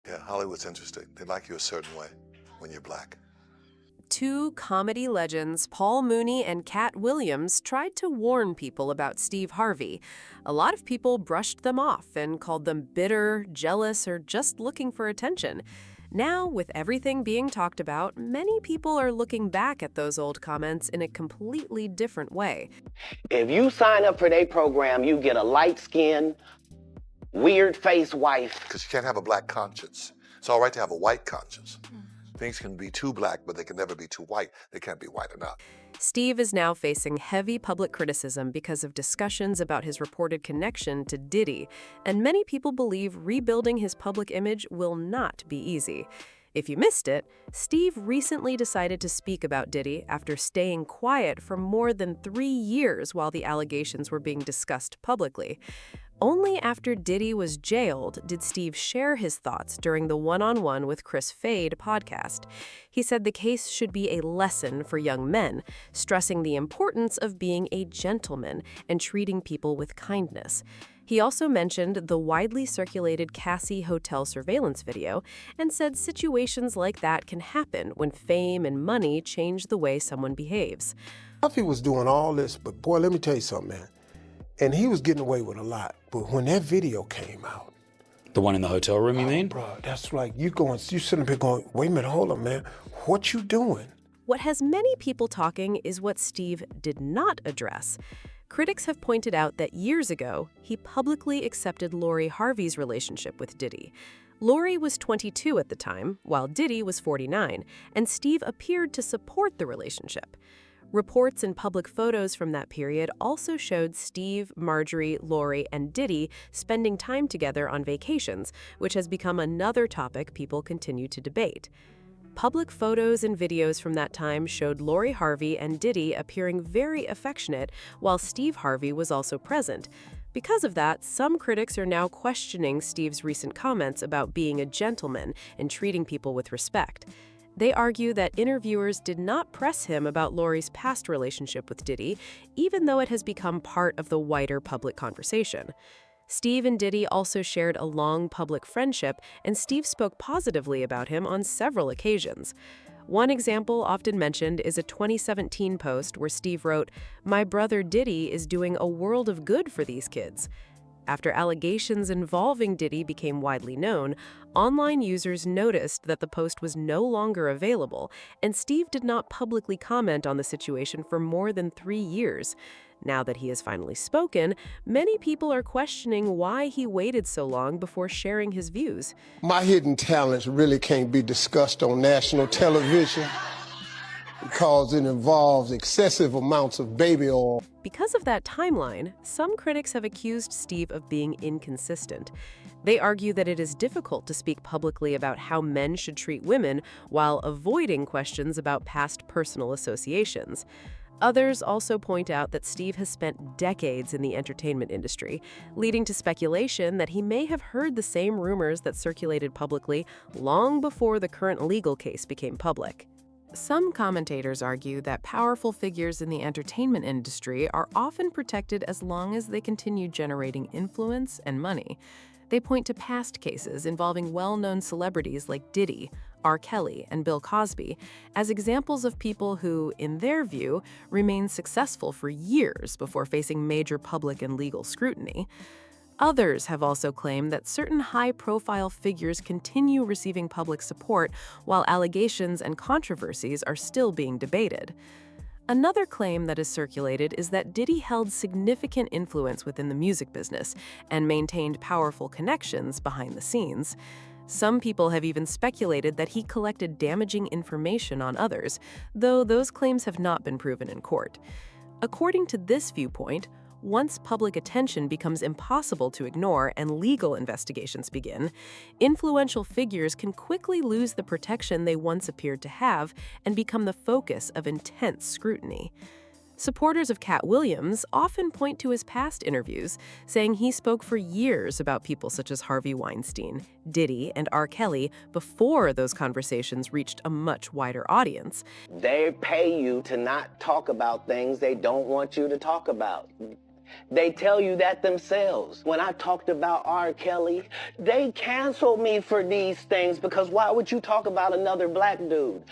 Yeah, Hollywood's interesting. They like you a certain way when you're black. Two comedy legends, Paul Mooney and Katt Williams, tried to warn people about Steve Harvey. A lot of people brushed them off and called them bitter, jealous, or just looking for attention. Now, with everything being talked about, many people are looking back at those old comments in a completely different way. If you sign up for their program, you get a light-skinned, weird-faced wife. Because you can't have a black conscience. It's all right to have a white conscience. Things can be too black, but they can never be too white. They can't be white enough. Steve is now facing heavy public criticism because of discussions about his reported connection to Diddy, and many people believe rebuilding his public image will not be easy. If you missed it, Steve recently decided to speak about Diddy after staying quiet for more than 3 years while the allegations were being discussed publicly. Only after Diddy was jailed did Steve share his thoughts during the One-on-One with Chris Fade podcast. He said the case should be a lesson for young men, stressing the importance of being a gentleman and treating people with kindness. He also mentioned the widely circulated Cassie Hotel surveillance video and said situations like that can happen when fame and money change the way someone behaves. Puffy was doing all this, but boy, let me tell you something, man. And he was getting away with a lot. But when that video came out... The one in the hotel room, you mean? Bro, that's like you sitting up here going, wait a minute, hold on, man. What you doing? What has many people talking is what Steve did not address. Critics have pointed out that years ago, he publicly accepted Lori Harvey's relationship with Diddy. Lori was 22 at the time, while Diddy was 49, and Steve appeared to support the relationship. Reports and public photos from that period also showed Steve, Marjorie, Lori, and Diddy spending time together on vacations, which has become another topic people continue to debate. Public photos and videos from that time showed Lori Harvey and Diddy appearing very affectionate, while Steve Harvey was also present. Because of that, some critics are now questioning Steve's recent comments about being a gentleman and treating people with respect. They argue that interviewers did not press him about Lori's past relationship with Diddy, even though it has become part of the wider public conversation. Steve and Diddy also shared a long public friendship, and Steve spoke positively about him on several occasions. One example often mentioned is a 2017 post where Steve wrote, "My brother Diddy is doing a world of good for these kids." After allegations involving Diddy became widely known, online users noticed that the post was no longer available, and Steve did not publicly comment on the situation for more than 3 years. Now that he has finally spoken, many people are questioning why he waited so long before sharing his views. My hidden talents really can't be discussed on national television because it involves excessive amounts of baby oil. Because of that timeline, some critics have accused Steve of being inconsistent. They argue that it is difficult to speak publicly about how men should treat women while avoiding questions about past personal associations. Others also point out that Steve has spent decades in the entertainment industry, leading to speculation that he may have heard the same rumors that circulated publicly long before the current legal case became public. Some commentators argue that powerful figures in the entertainment industry are often protected as long as they continue generating influence and money. They point to past cases involving well-known celebrities like Diddy, R. Kelly, and Bill Cosby as examples of people who, in their view, remain successful for years before facing major public and legal scrutiny. Others have also claimed that certain high-profile figures continue receiving public support while allegations and controversies are still being debated. Another claim that is circulated is that Diddy held significant influence within the music business and maintained powerful connections behind the scenes. Some people have even speculated that he collected damaging information on others, though those claims have not been proven in court. According to this viewpoint, once public attention becomes impossible to ignore and legal investigations begin, influential figures can quickly lose the protection they once appeared to have and become the focus of intense scrutiny. Supporters of Katt Williams often point to his past interviews, saying he spoke for years about people such as Harvey Weinstein, Diddy, and R. Kelly before those conversations reached a much wider audience. They pay you to not talk about things they don't want you to talk about. They tell you that themselves. When I talked about R. Kelly, they canceled me for these things because why would you talk about another black dude?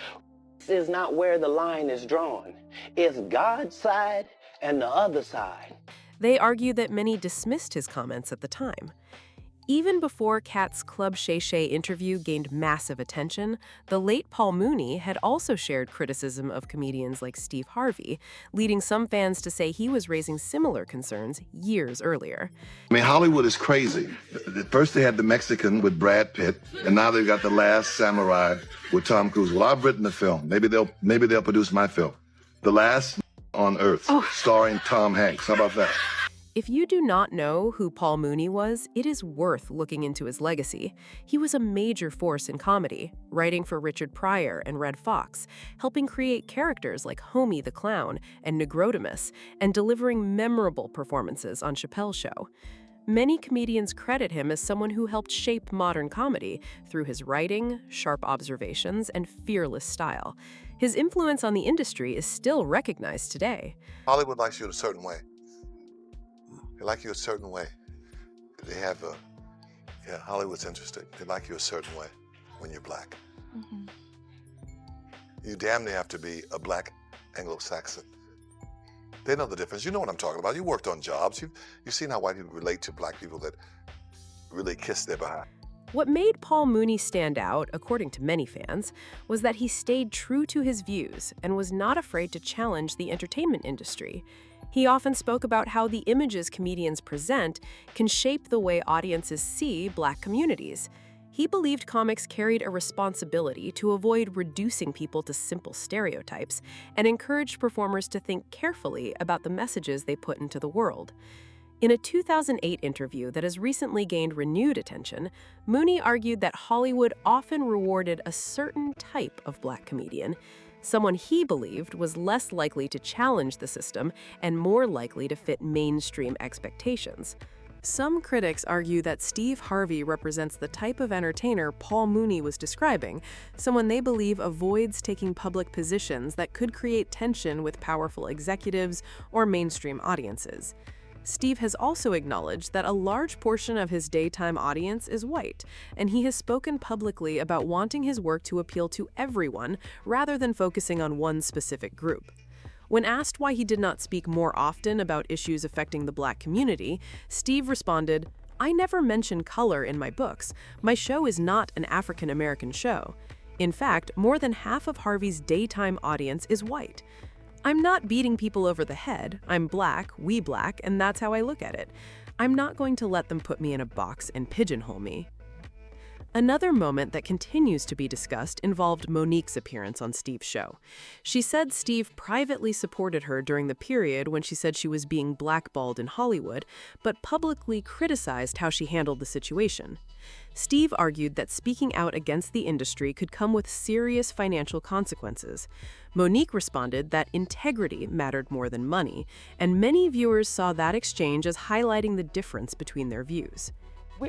This is not where the line is drawn. It's God's side and the other side. They argue that many dismissed his comments at the time. Even before Katt's Club Shay Shay interview gained massive attention, the late Paul Mooney had also shared criticism of comedians like Steve Harvey, leading some fans to say he was raising similar concerns years earlier. I mean, Hollywood is crazy. First they had The Mexican with Brad Pitt, and now they've got The Last Samurai with Tom Cruise. Well, I've written the film. Maybe they'll produce my film. The Last on Earth, starring Tom Hanks. How about that? If you do not know who Paul Mooney was, it is worth looking into his legacy. He was a major force in comedy, writing for Richard Pryor and Red Fox, helping create characters like Homie the Clown and Negrotimus, and delivering memorable performances on Chappelle's Show. Many comedians credit him as someone who helped shape modern comedy through his writing, sharp observations, and fearless style. His influence on the industry is still recognized today. Hollywood likes you in a certain way. They like you a certain way. They have Hollywood's interesting. They like you a certain way when you're black. Mm-hmm. You damn near have to be a black Anglo-Saxon. They know the difference. You know what I'm talking about. You worked on jobs. You've seen how white people relate to black people that really kiss their behind. What made Paul Mooney stand out, according to many fans, was that he stayed true to his views and was not afraid to challenge the entertainment industry. He often spoke about how the images comedians present can shape the way audiences see black communities. He believed comics carried a responsibility to avoid reducing people to simple stereotypes and encouraged performers to think carefully about the messages they put into the world. In a 2008 interview that has recently gained renewed attention, Mooney argued that Hollywood often rewarded a certain type of black comedian, someone he believed was less likely to challenge the system and more likely to fit mainstream expectations. Some critics argue that Steve Harvey represents the type of entertainer Paul Mooney was describing, someone they believe avoids taking public positions that could create tension with powerful executives or mainstream audiences. Steve has also acknowledged that a large portion of his daytime audience is white, and he has spoken publicly about wanting his work to appeal to everyone rather than focusing on one specific group. When asked why he did not speak more often about issues affecting the black community, Steve responded, "I never mention color in my books. My show is not an African American show. In fact, more than half of Harvey's daytime audience is white. I'm not beating people over the head. I'm black, we black, and that's how I look at it. I'm not going to let them put me in a box and pigeonhole me." Another moment that continues to be discussed involved Monique's appearance on Steve's show. She said Steve privately supported her during the period when she said she was being blackballed in Hollywood, but publicly criticized how she handled the situation. Steve argued that speaking out against the industry could come with serious financial consequences. Monique responded that integrity mattered more than money, and many viewers saw that exchange as highlighting the difference between their views.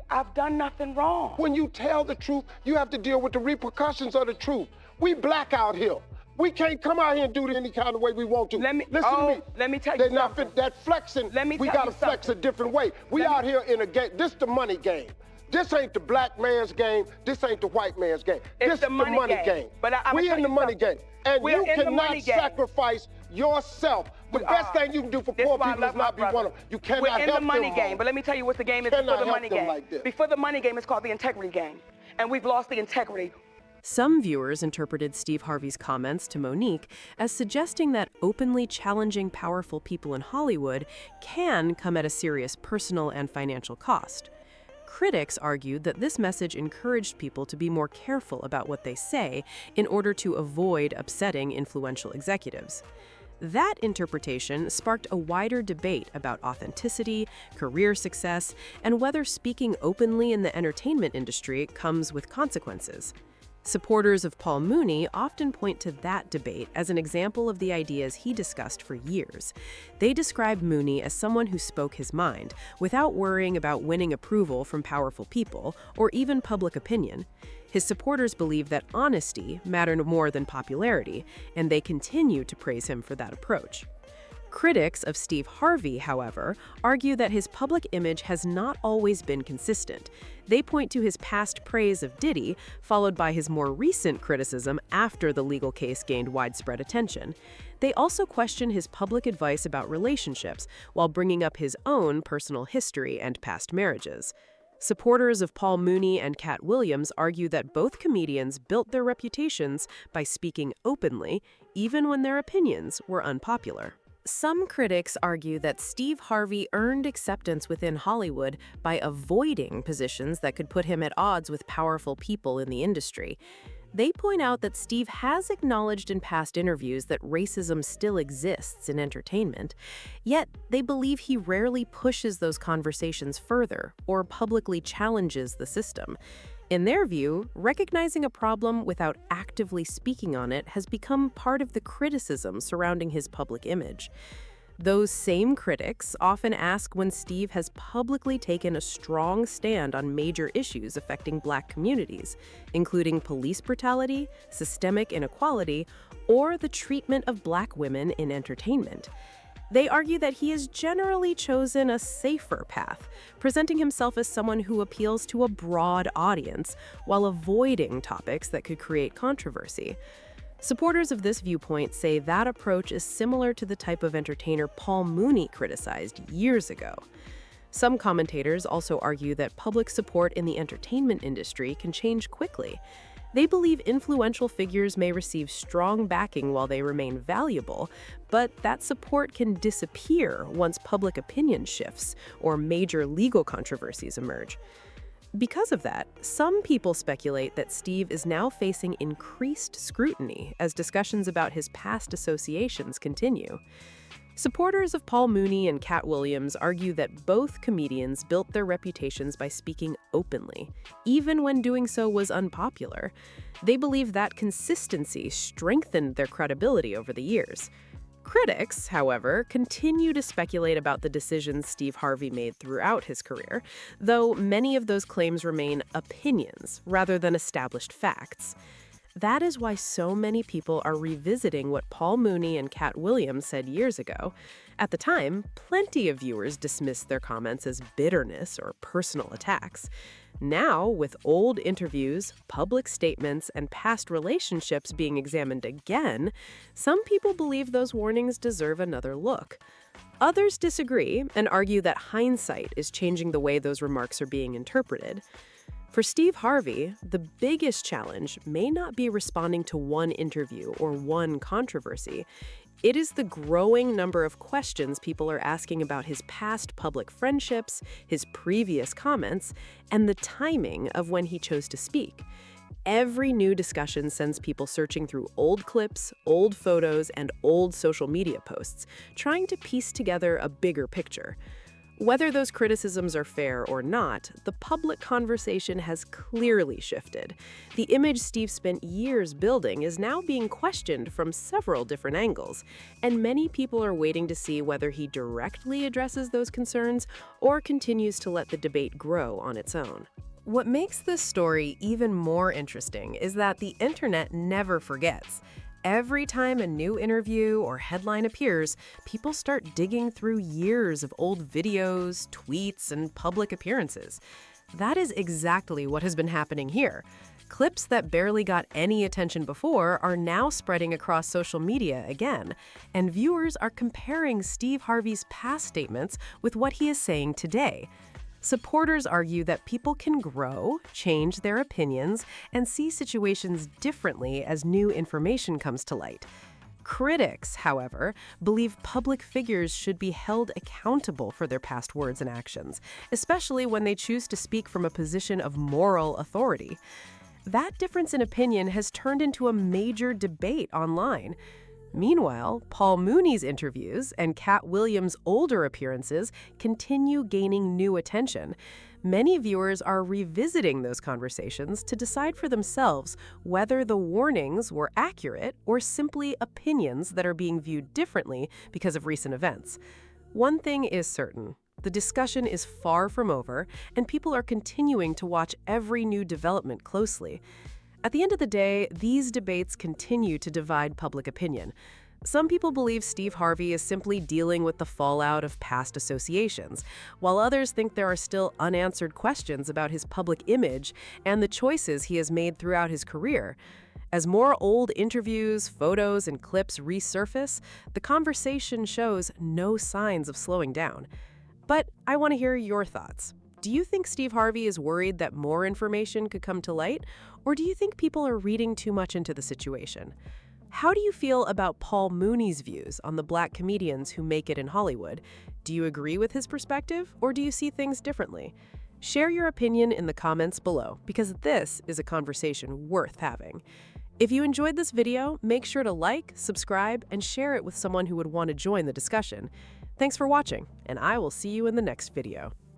I've done nothing wrong. When you tell the truth, you have to deal with the repercussions of the truth. We black out here. We can't come out here and do it any kind of way we want to. Listen to me. Let me tell you something. That flexing, we gotta flex a different way. We out here in a game. This the money game. This ain't the black man's game. This ain't the white man's game. It's this the the money game. But we in the money game. And We're you in the cannot money game. sacrifice yourself. The best thing you can do for poor people is not be one of them. You cannot We're help in the money them game, all. but let me tell you what the game is Cannot before the help money them game. like this. Before the money game, it's called the integrity game. And we've lost the integrity. Some viewers interpreted Steve Harvey's comments to Monique as suggesting that openly challenging powerful people in Hollywood can come at a serious personal and financial cost. Critics argued that this message encouraged people to be more careful about what they say in order to avoid upsetting influential executives. That interpretation sparked a wider debate about authenticity, career success, and whether speaking openly in the entertainment industry comes with consequences. Supporters of Paul Mooney often point to that debate as an example of the ideas he discussed for years. They describe Mooney as someone who spoke his mind, without worrying about winning approval from powerful people or even public opinion. His supporters believe that honesty mattered more than popularity, and they continue to praise him for that approach. Critics of Steve Harvey, however, argue that his public image has not always been consistent. They point to his past praise of Diddy, followed by his more recent criticism after the legal case gained widespread attention. They also question his public advice about relationships, while bringing up his own personal history and past marriages. Supporters of Paul Mooney and Katt Williams argue that both comedians built their reputations by speaking openly, even when their opinions were unpopular. Some critics argue that Steve Harvey earned acceptance within Hollywood by avoiding positions that could put him at odds with powerful people in the industry. They point out that Steve has acknowledged in past interviews that racism still exists in entertainment, yet they believe he rarely pushes those conversations further or publicly challenges the system. In their view, recognizing a problem without actively speaking on it has become part of the criticism surrounding his public image. Those same critics often ask when Steve has publicly taken a strong stand on major issues affecting Black communities, including police brutality, systemic inequality, or the treatment of Black women in entertainment. They argue that he has generally chosen a safer path, presenting himself as someone who appeals to a broad audience while avoiding topics that could create controversy. Supporters of this viewpoint say that approach is similar to the type of entertainer Paul Mooney criticized years ago. Some commentators also argue that public support in the entertainment industry can change quickly. They believe influential figures may receive strong backing while they remain valuable, but that support can disappear once public opinion shifts or major legal controversies emerge. Because of that, some people speculate that Steve is now facing increased scrutiny as discussions about his past associations continue. Supporters of Paul Mooney and Katt Williams argue that both comedians built their reputations by speaking openly, even when doing so was unpopular. They believe that consistency strengthened their credibility over the years. Critics, however, continue to speculate about the decisions Steve Harvey made throughout his career, though many of those claims remain opinions rather than established facts. That is why so many people are revisiting what Paul Mooney and Katt Williams said years ago. At the time, plenty of viewers dismissed their comments as bitterness or personal attacks. Now, with old interviews, public statements, and past relationships being examined again, some people believe those warnings deserve another look. Others disagree and argue that hindsight is changing the way those remarks are being interpreted. For Steve Harvey, the biggest challenge may not be responding to one interview or one controversy. It is the growing number of questions people are asking about his past public friendships, his previous comments, and the timing of when he chose to speak. Every new discussion sends people searching through old clips, old photos, and old social media posts, trying to piece together a bigger picture. Whether those criticisms are fair or not, the public conversation has clearly shifted. The image Steve spent years building is now being questioned from several different angles, and many people are waiting to see whether he directly addresses those concerns or continues to let the debate grow on its own. What makes this story even more interesting is that the internet never forgets. Every time a new interview or headline appears, people start digging through years of old videos, tweets, and public appearances. That is exactly what has been happening here. Clips that barely got any attention before are now spreading across social media again, and viewers are comparing Steve Harvey's past statements with what he is saying today. Supporters argue that people can grow, change their opinions, and see situations differently as new information comes to light. Critics, however, believe public figures should be held accountable for their past words and actions, especially when they choose to speak from a position of moral authority. That difference in opinion has turned into a major debate online. Meanwhile, Paul Mooney's interviews and Katt Williams' older appearances continue gaining new attention. Many viewers are revisiting those conversations to decide for themselves whether the warnings were accurate or simply opinions that are being viewed differently because of recent events. One thing is certain. The discussion is far from over, and people are continuing to watch every new development closely. At the end of the day, these debates continue to divide public opinion. Some people believe Steve Harvey is simply dealing with the fallout of past associations, while others think there are still unanswered questions about his public image and the choices he has made throughout his career. As more old interviews, photos, and clips resurface, the conversation shows no signs of slowing down. But I want to hear your thoughts. Do you think Steve Harvey is worried that more information could come to light, or do you think people are reading too much into the situation? How do you feel about Paul Mooney's views on the Black comedians who make it in Hollywood? Do you agree with his perspective, or do you see things differently? Share your opinion in the comments below, because this is a conversation worth having. If you enjoyed this video, make sure to like, subscribe, and share it with someone who would want to join the discussion. Thanks for watching, and I will see you in the next video.